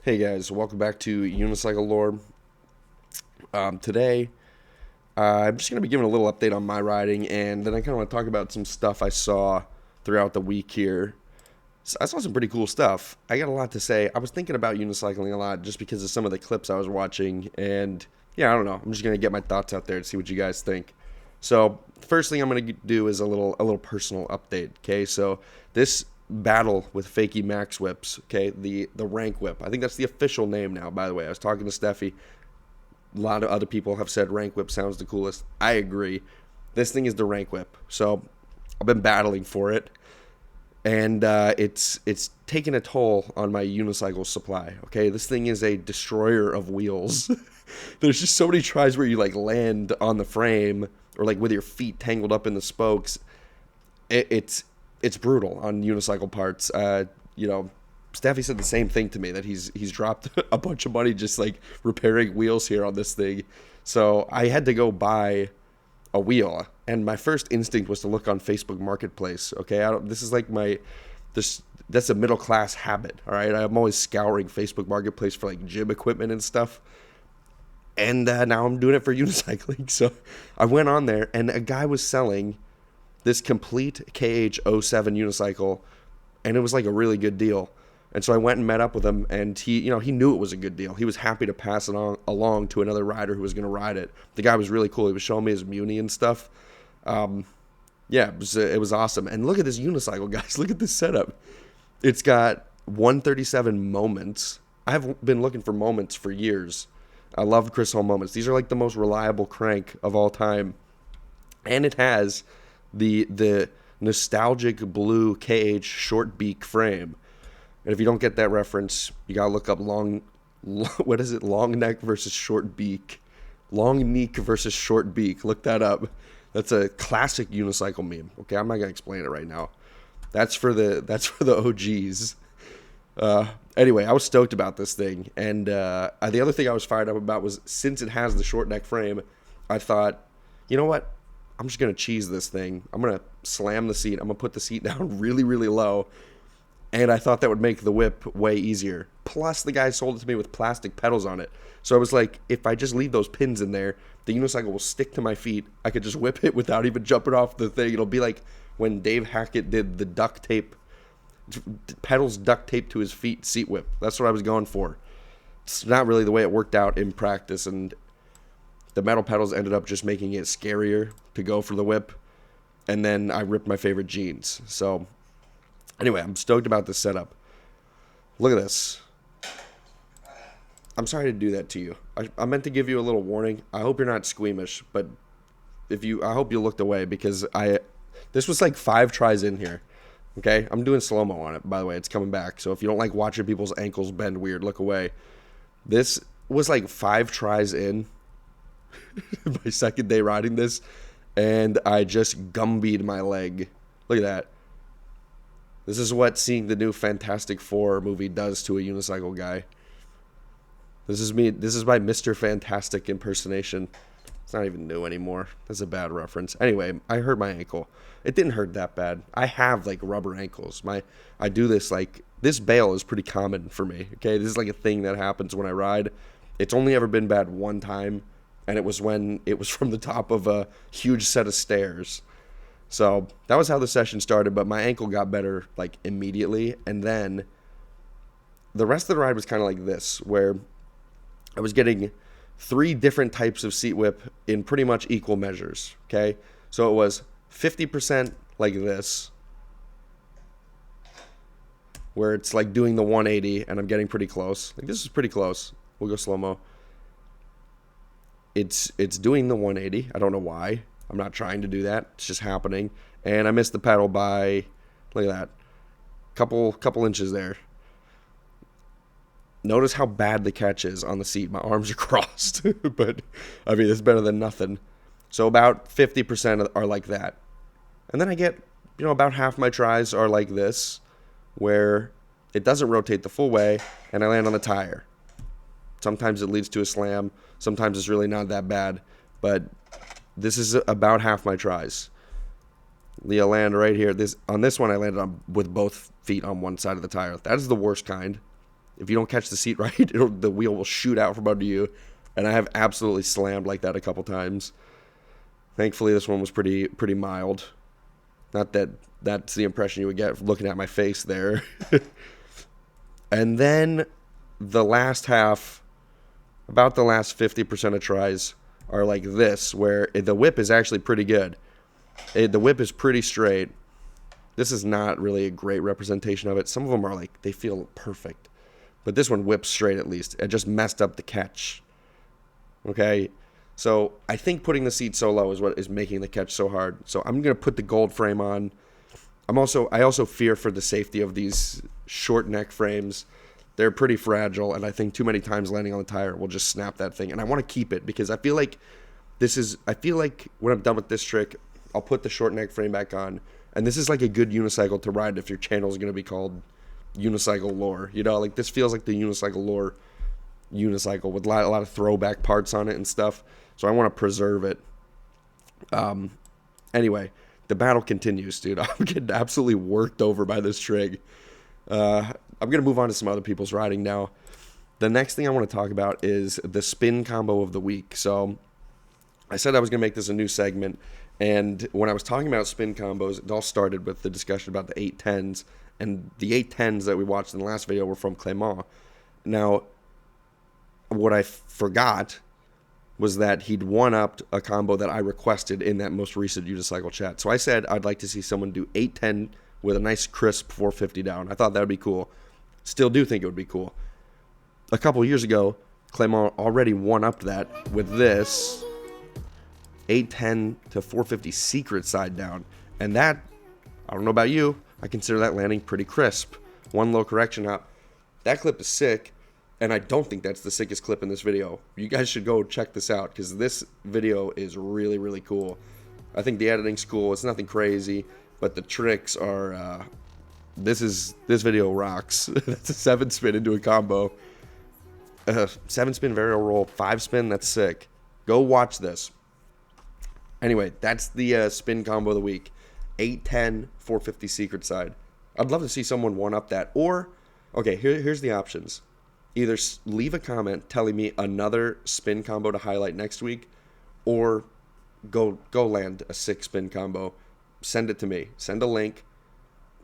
Hey guys, welcome back to Unicycle Lore. Today, I'm just going to be giving a little update on my riding, and then I kind of want to talk about some stuff I saw throughout the week here. So I saw some pretty cool stuff. I got a lot to say. I was thinking about unicycling a lot just because of some of the clips I was watching, and yeah, I don't know. I'm just going to get my thoughts out there to see what you guys think. So, first thing I'm going to do is a little personal update. Okay, so this battle with Fakey Max whips. Okay, the rank whip. I think that's the official name now. By the way, I was talking to Steffi. A lot of other people have said rank whip sounds the coolest. I agree. This thing is the rank whip. So I've been battling for it, and it's taken a toll on my unicycle supply. Okay, this thing is a destroyer of wheels. There's just so many tries where you like land on the frame or like with your feet tangled up in the spokes. It's brutal on unicycle parts. Steffi said the same thing to me, that he's dropped a bunch of money just like repairing wheels here on this thing. So I had to go buy a wheel, and my first instinct was to look on Facebook Marketplace. Okay, this is like that's a middle class habit. All right, I'm always scouring Facebook Marketplace for like gym equipment and stuff. And now I'm doing it for unicycling. So I went on there, and a guy was selling this complete KH07 unicycle, and it was like a really good deal. And so I went and met up with him, and he knew it was a good deal. He was happy to pass it along to another rider who was going to ride it. The guy was really cool. He was showing me his Muni and stuff. Yeah, it was awesome. And look at this unicycle, guys. Look at this setup. It's got 137 moments. I've been looking for moments for years. I love Chris Hall moments. These are like the most reliable crank of all time. And it has the nostalgic blue KH short beak frame. And if you don't get that reference, you gotta look up what is it? Long neck versus short beak. Long neck versus short beak. Look that up. That's a classic unicycle meme. Okay, I'm not gonna explain it right now. That's for the OGs. Anyway, I was stoked about this thing, and the other thing I was fired up about was, since it has the short neck frame, I thought, you know what? I'm just gonna cheese this thing. I'm gonna slam the seat. I'm gonna put the seat down really, really low, and I thought that would make the whip way easier. Plus, the guy sold it to me with plastic pedals on it, so I was like, if I just leave those pins in there, the unicycle will stick to my feet. I could just whip it without even jumping off the thing. It'll be like when Dave Hackett did the duct tape. Pedals duct taped to his feet seat whip. That's what I was going for. It's not really the way it worked out in practice, and the metal pedals ended up just making it scarier to go for the whip. And then I ripped my favorite jeans. So anyway, I'm stoked about this setup. Look at this. I'm sorry to do that to you. I meant to give you a little warning. I hope you're not squeamish, but I hope you looked away, because this was like 5 tries in here. Okay, I'm doing slow-mo on it, by the way. It's coming back. So if you don't like watching people's ankles bend weird, look away. This was like 5 tries in my second day riding this, and I just gumbeed my leg. Look at that. This is what seeing the new Fantastic Four movie does to a unicycle guy. This is me. This is my Mr. Fantastic impersonation. It's not even new anymore. That's a bad reference. Anyway, I hurt my ankle. It didn't hurt that bad. I have like rubber ankles. I do this this bail is pretty common for me. Okay, this is like a thing that happens when I ride. It's only ever been bad one time, and it was when it was from the top of a huge set of stairs. So that was how the session started. But my ankle got better like immediately, and then the rest of the ride was kind of like this, where I was getting 3 different types of seat whip in pretty much equal measures. Okay, so it was 50% like this, where it's like doing the 180, and I'm getting pretty close. Like, this is pretty close. We'll go slow-mo. It's doing the 180. I don't know why. I'm not trying to do that. It's just happening. And I missed the pedal by, look at that, couple inches there. Notice how bad the catch is on the seat. My arms are crossed, but I mean, it's better than nothing. So about 50% are like that. And then I get, about half my tries are like this, where it doesn't rotate the full way, and I land on the tire. Sometimes it leads to a slam. Sometimes it's really not that bad, but this is about half my tries. Leah land right here. On this one, I landed with both feet on one side of the tire. That is the worst kind. If you don't catch the seat right, the wheel will shoot out from under you. And I have absolutely slammed like that a couple times. Thankfully, this one was pretty mild. Not that that's the impression you would get looking at my face there. And then the last half, about the last 50% of tries are like this, where the whip is actually pretty good. The whip is pretty straight. This is not really a great representation of it. Some of them are like, they feel perfect. But this one whips straight at least. It just messed up the catch. Okay? So I think putting the seat so low is what is making the catch so hard. So I'm going to put the gold frame on. I also fear for the safety of these short neck frames. They're pretty fragile, and I think too many times landing on the tire will just snap that thing. And I want to keep it because I feel like when I'm done with this trick, I'll put the short neck frame back on. And this is like a good unicycle to ride if your channel is going to be called Unicycle Lore. You know, like this feels like the Unicycle Lore unicycle with a lot of throwback parts on it and stuff. So I want to preserve it. Anyway, the battle continues, dude. I'm getting absolutely worked over by this trig. I'm going to move on to some other people's riding now. The next thing I want to talk about is the spin combo of the week. So I said I was going to make this a new segment. And when I was talking about spin combos, it all started with the discussion about the 810s. And the 810s that we watched in the last video were from Clement. Now, what I forgot was that he'd one-upped a combo that I requested in that most recent Unicycle chat. So I said I'd like to see someone do 810 with a nice crisp 450 down. I thought that would be cool. Still do think it would be cool. A couple years ago, Clement already one-upped that with this 810 to 450 secret side down. And that, I don't know about you, I consider that landing pretty crisp. One low correction hop. That clip is sick. And I don't think that's the sickest clip in this video. You guys should go check this out because this video is really, really cool. I think the editing's cool. It's nothing crazy, but the tricks are, this video rocks. That's a 7-spin into a combo. 7-spin varial roll, 5-spin, that's sick. Go watch this. Anyway, that's the spin combo of the week. 810, 450 secret side. I'd love to see someone one-up that. Or, okay, here's the options. Either leave a comment telling me another spin combo to highlight next week, or go land a 6-spin combo. Send it to me. Send a link.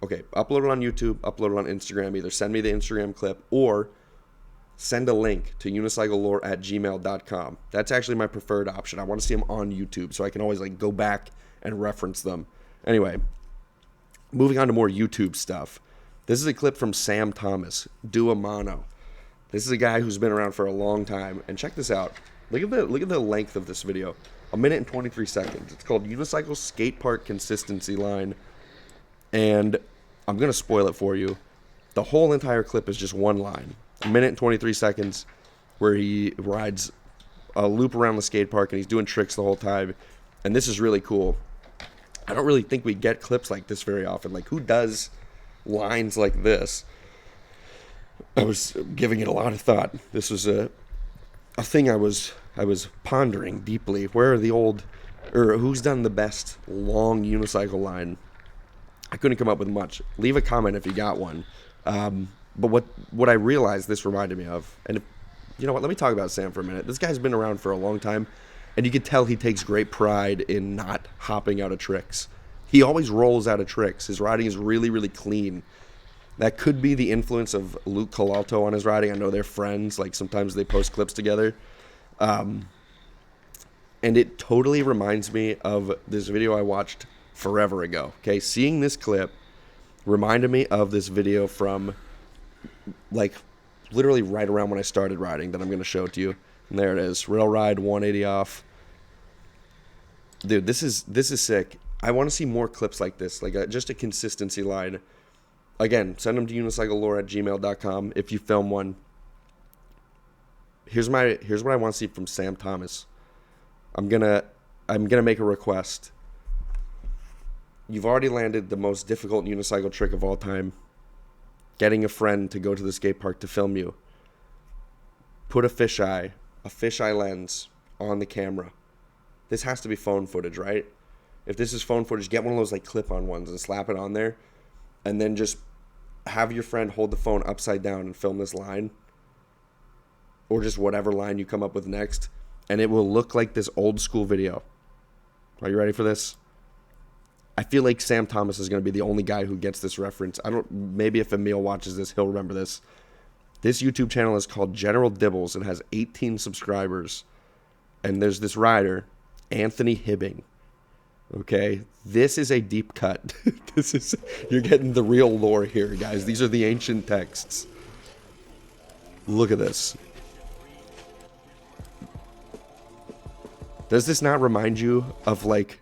Okay, upload it on YouTube, upload it on Instagram. Either send me the Instagram clip or send a link to unicyclelore@gmail.com. That's actually my preferred option. I want to see them on YouTube so I can always like go back and reference them. Anyway, moving on to more YouTube stuff. This is a clip from Sam Thomas, Do a Mono. This is a guy who's been around for a long time, and check this out. Look at the length of this video. 1 minute and 23 seconds. It's called Unicycle Skate Park Consistency Line, and I'm gonna spoil it for you. The whole entire clip is just one line. 1 minute and 23 seconds, where he rides a loop around the skate park and he's doing tricks the whole time, and this is really cool. I don't really think we get clips like this very often. Like, who does lines like this? I was giving it a lot of thought. This was a thing I was pondering deeply. Where are the old, or who's done the best long unicycle line? I couldn't come up with much. Leave a comment if you got one. But what I realized this reminded me of, and you know what? Let me talk about Sam for a minute. This guy's been around for a long time, and you can tell he takes great pride in not hopping out of tricks. He always rolls out of tricks. His riding is really, really clean. That could be the influence of Luke Colalto on his riding. I know they're friends. Like, sometimes they post clips together. And it totally reminds me of this video I watched forever ago. Okay, seeing this clip reminded me of this video from, like, literally right around when I started riding that I'm going to show it to you. And there it is. Rail ride, 180 off. Dude, this is sick. I want to see more clips like this. Like, just a consistency line. Again, send them to unicyclelore@gmail.com if you film one. Here's what I want to see from Sam Thomas. I'm gonna make a request. You've already landed the most difficult unicycle trick of all time. Getting a friend to go to the skate park to film you. Put a fisheye lens on the camera. This has to be phone footage, right? If this is phone footage, get one of those like clip-on ones and slap it on there. And then just have your friend hold the phone upside down and film this line, or just whatever line you come up with next, and it will look like this old school video. Are you ready for this? I feel like Sam Thomas is going to be the only guy who gets this reference. Maybe if Emil watches this, he'll remember this. This YouTube channel is called General Dibbles. It has 18 subscribers. And there's this rider, Anthony Hibbing. Okay? This is a deep cut. You're getting the real lore here, guys. These are the ancient texts. Look at this. Does this not remind you of, like,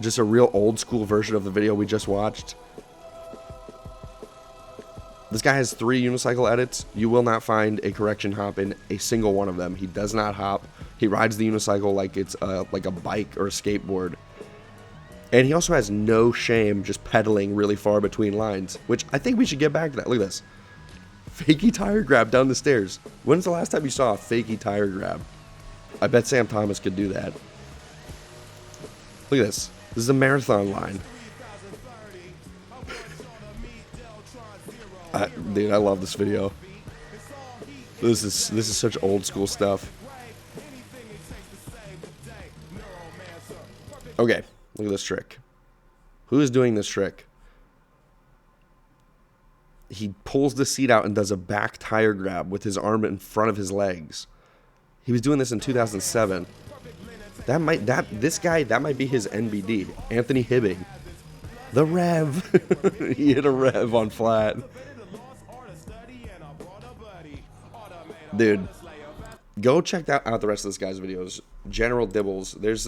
just a real old school version of the video we just watched? This guy has 3 unicycle edits. You will not find a correction hop in a single one of them. He does not hop. He rides the unicycle like it's like a bike or a skateboard. And he also has no shame just pedaling really far between lines, which I think we should get back to that. Look at this. Fakey tire grab down the stairs. When's the last time you saw a fakey tire grab? I bet Sam Thomas could do that. Look at this. This is a marathon line. Dude, I love this video. This is such old school stuff. Okay, look at this trick. Who is doing this trick? He pulls the seat out and does a back tire grab with his arm in front of his legs. He was doing this in 2007. That might be his NBD. Anthony Hibbing. The rev. He hit a rev on flat. Dude, go check out the rest of this guy's videos. General Dibbles. There's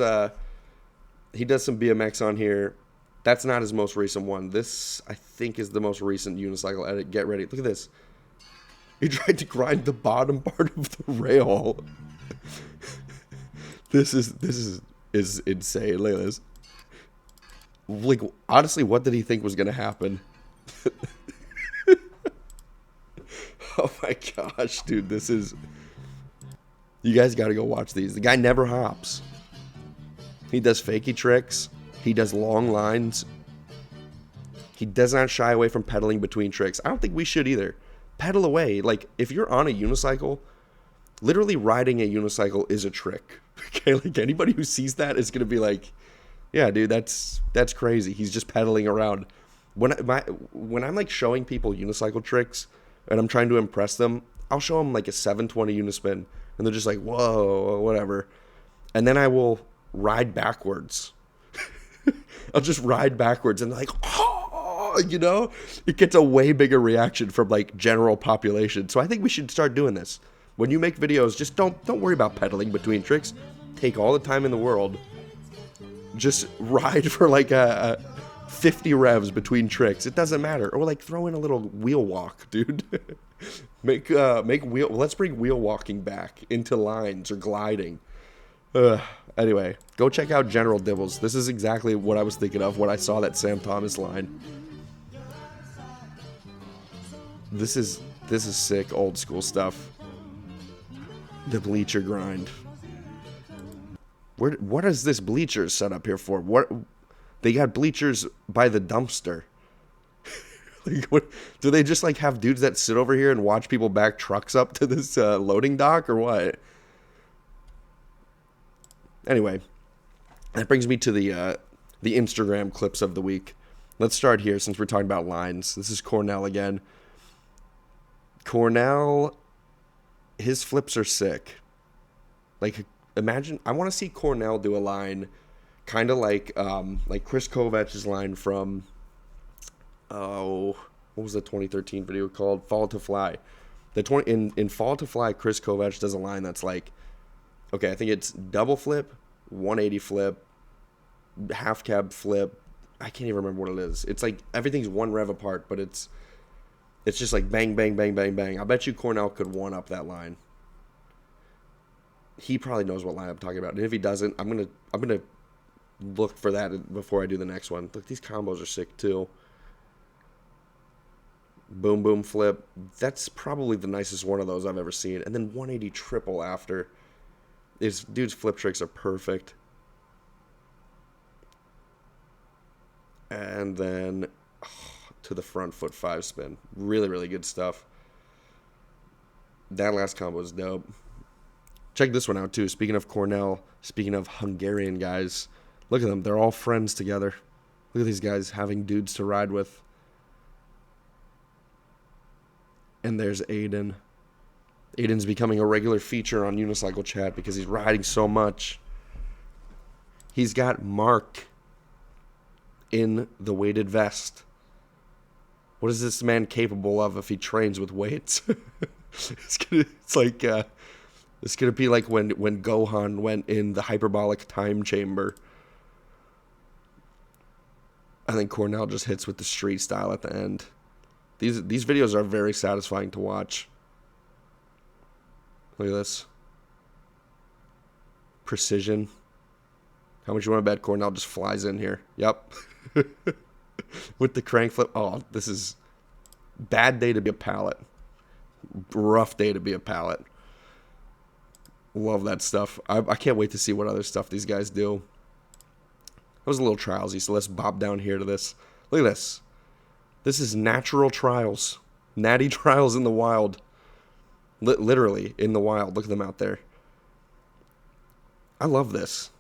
he does some BMX on here. That's not his most recent one. This, I think, is the most recent unicycle edit. Get ready. Look at this. He tried to grind the bottom part of the rail. This is insane. Look at this. Like, honestly, what did he think was gonna happen? Oh my gosh, dude, this is... You guys gotta go watch these. The guy never hops. He does fakey tricks. He does long lines. He does not shy away from pedaling between tricks. I don't think we should either. Pedal away. Like, if you're on a unicycle, literally riding a unicycle is a trick. Okay, like, anybody who sees that is gonna be like, yeah, dude, that's crazy. He's just pedaling around. When I'm like showing people unicycle tricks and I'm trying to impress them, I'll show them like a 720 unispin, and they're just like, whoa, whatever. And then I will ride backwards. I'll just ride backwards, and they're like, oh, you know? It gets a way bigger reaction from like general population. So I think we should start doing this. When you make videos, just don't worry about pedaling between tricks. Take all the time in the world. Just ride for like a 50 revs between tricks. It doesn't matter. Or like throw in a little wheel walk, dude. Let's bring wheel walking back into lines or gliding. Anyway, go check out General Dibbles. This is exactly what I was thinking of when I saw that Sam Thomas line. This is sick old school stuff. The bleacher grind. What is this bleachers set up here for? What they got bleachers by the dumpster? Like, what do they just like have dudes that sit over here and watch people back trucks up to this loading dock or what? Anyway, that brings me to the Instagram clips of the week. Let's start here since we're talking about lines. This is Cornell again. Cornell, his flips are sick. Like, imagine, I want to see Cornell do a line kind of like Chris Kovach's line from, what was the 2013 video called? Fall to Fly. In Fall to Fly, Chris Kovach does a line that's like, okay, I think it's double flip, 180 flip, half cab flip. I can't even remember what it is. It's like everything's one rev apart, but it's just like bang, bang, bang, bang, bang. I bet you Cornell could one up that line. He probably knows what line I'm talking about. And if he doesn't, I'm gonna look for that before I do the next one. Look, these combos are sick too. Boom, boom, flip. That's probably the nicest one of those I've ever seen. And then 180 triple after. This dude's flip tricks are perfect. And then to the front foot 5 spin. Really, really good stuff. That last combo was dope. Check this one out, too. Speaking of Cornell, speaking of Hungarian guys, look at them. They're all friends together. Look at these guys having dudes to ride with. And there's Aiden. Aiden's becoming a regular feature on Unicycle chat because he's riding so much. He's got Mark in the weighted vest. What is this man capable of if he trains with weights? It's gonna be like when Gohan went in the hyperbolic time chamber. I think Cornell just hits with the street style at the end. These videos are very satisfying to watch. Look at this. Precision. How much you want to bet Cornell just flies in here? Yep. With the crank flip. Oh, this is bad day to be a pallet. Rough day to be a pallet. Love that stuff. I can't wait to see what other stuff these guys do. That was a little trialsy, so let's bob down here to this. Look at this. This is natural trials. Natty trials in the wild. Literally in the wild. Look at them out there. I love this.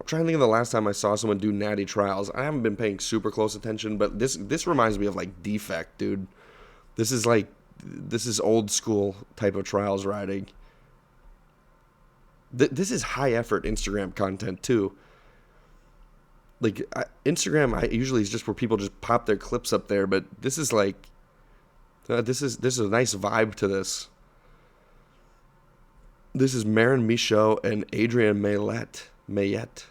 I'm trying to think of the last time I saw someone do natty trials. I haven't been paying super close attention, but this reminds me of like Defect, dude. This is old school type of trials riding. This is high effort Instagram content too. Like Instagram, usually is just where people just pop their clips up there, but this is like, this is a nice vibe to this. This is Marin Michaud and Adrian Mayette.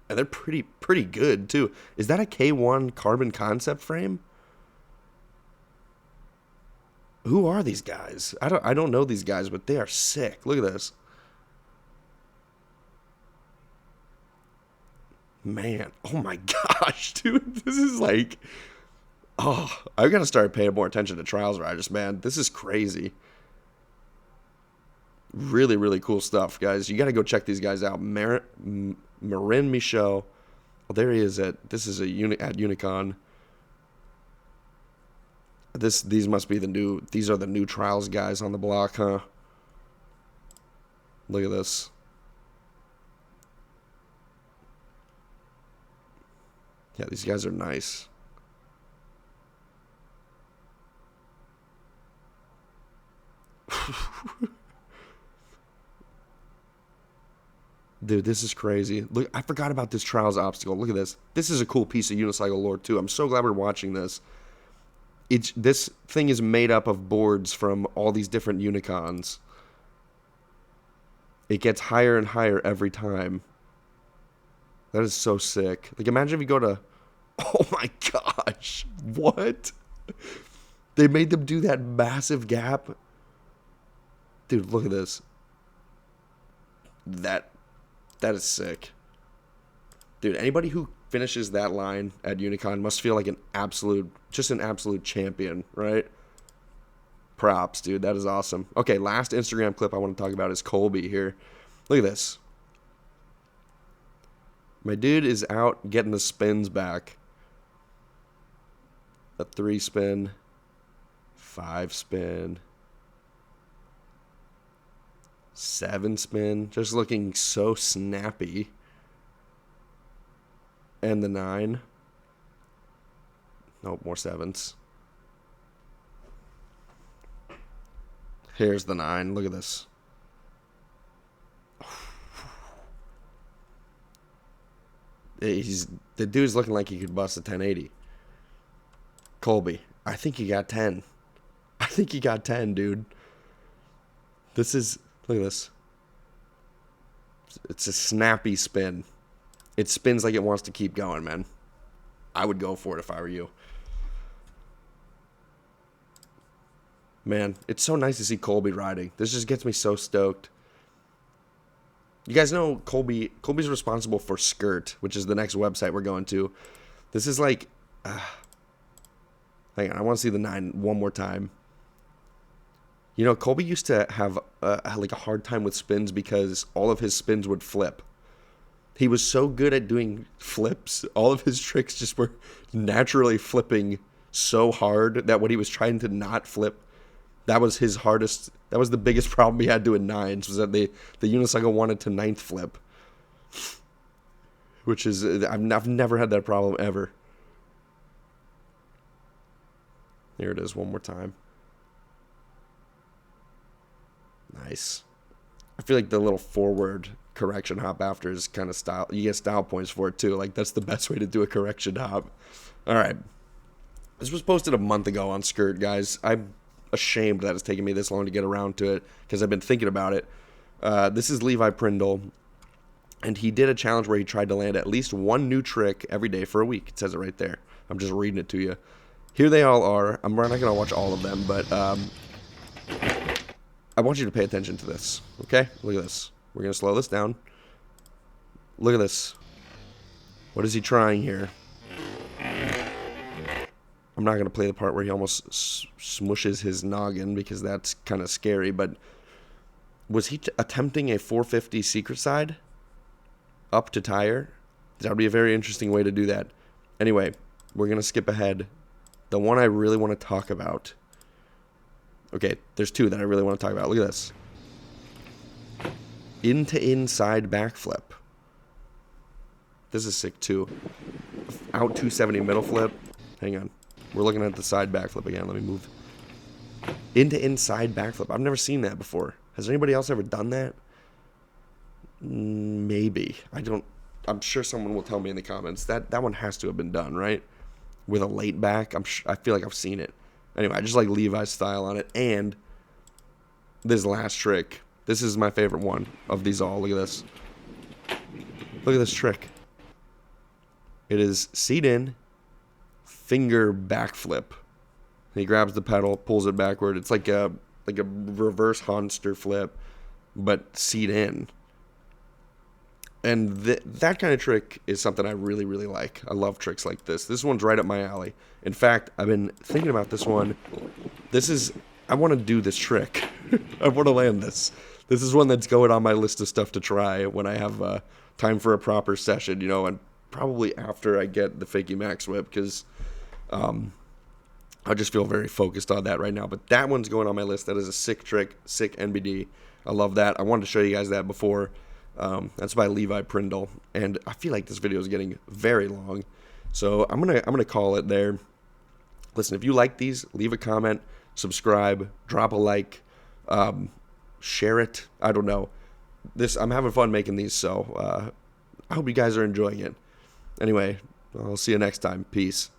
And they're pretty good too. Is that a K1 carbon concept frame? Who are these guys? I don't know these guys, but they are sick. Look at this. Man, oh my gosh, dude. This is like, oh, I've got to start paying more attention to trials riders, man. This is crazy. Really, really cool stuff, guys. You got to go check these guys out. Marin Michaud. Well, there he is at Unicon. These must be these are the new trials guys on the block, huh? Look at this. Yeah, these guys are nice. Dude, this is crazy. Look, I forgot about this trials obstacle. Look at this. This is a cool piece of unicycle lore too. I'm so glad we're watching this. This thing is made up of boards from all these different Unicons. It gets higher and higher every time. That is so sick. Like, imagine if you go to... Oh my gosh. What? They made them do that massive gap. Dude, look at this. That is sick. Dude, anybody who finishes that line at Unicon must feel like an absolute champion, right? Props, dude. That is awesome. Okay, last Instagram clip I want to talk about is Colby here. Look at this. My dude is out getting the spins back. A 3 spin, 5 spin, 7 spin. Just looking so snappy. And the 9. Nope, more 7s. Here's the 9. Look at this. The dude's looking like he could bust a 1080. Colby, I think he got 10. I think he got 10, dude. Look at this. It's a snappy spin. It spins like it wants to keep going, man. I would go for it if I were you. Man, it's so nice to see Colby riding. This just gets me so stoked. You guys know Colby's responsible for Skirt, which is the next website we're going to. This is like... hang on, I want to see the 9 one more time. You know, Colby used to have like a hard time with spins because all of his spins would flip. He was so good at doing flips. All of his tricks just were naturally flipping so hard that when he was trying to not flip, that was his hardest. That was the biggest problem he had doing nines, was that the unicycle wanted to ninth flip, which is, I've never had that problem ever. Here it is one more time. Nice. I feel like the little forward correction hop after is kind of style. You get style points for it too. Like, that's the best way to do a correction hop. All right. This was posted a month ago on Skirt, guys. I'm ashamed that it's taken me this long to get around to it because I've been thinking about it. This is Levi Prindle, and he did a challenge where he tried to land at least one new trick every day for a week. It says it right there. I'm just reading it to you. Here they all are. We're not going to watch all of them, but I want you to pay attention to this, okay? Look at this. We're going to slow this down. Look at this. What is he trying here? I'm not going to play the part where he almost smushes his noggin because that's kind of scary, but was he attempting a 450 secret side up to tire? That would be a very interesting way to do that. Anyway, we're going to skip ahead. The one I really want to talk about. Okay, there's two that I really want to talk about. Look at this. Into inside backflip. This is sick too. Out 270 middle flip. Hang on. We're looking at the side backflip again. Let me move. Into inside backflip. I've never seen that before. Has anybody else ever done that? Maybe. I'm sure someone will tell me in the comments. That one has to have been done, right? With a late back. I feel like I've seen it. Anyway, I just like Levi's style on it. And this last trick. This is my favorite one of these all. Look at this. Look at this trick. It is seat in, finger backflip. He grabs the pedal, pulls it backward. It's like a reverse Honster flip, but seat in. And that kind of trick is something I really, really like. I love tricks like this. This one's right up my alley. In fact, I've been thinking about this one. I want to do this trick. I want to land this. This is one that's going on my list of stuff to try when I have time for a proper session, and probably after I get the Fakey Max whip, because I just feel very focused on that right now. But that one's going on my list. That is a sick trick, sick NBD. I love that. I wanted to show you guys that before. That's by Levi Prindle, and I feel like this video is getting very long, so I'm gonna call it there. Listen, if you like these, leave a comment, subscribe, drop a like, share it. I don't know. I'm having fun making these, so I hope you guys are enjoying it. Anyway, I'll see you next time. Peace.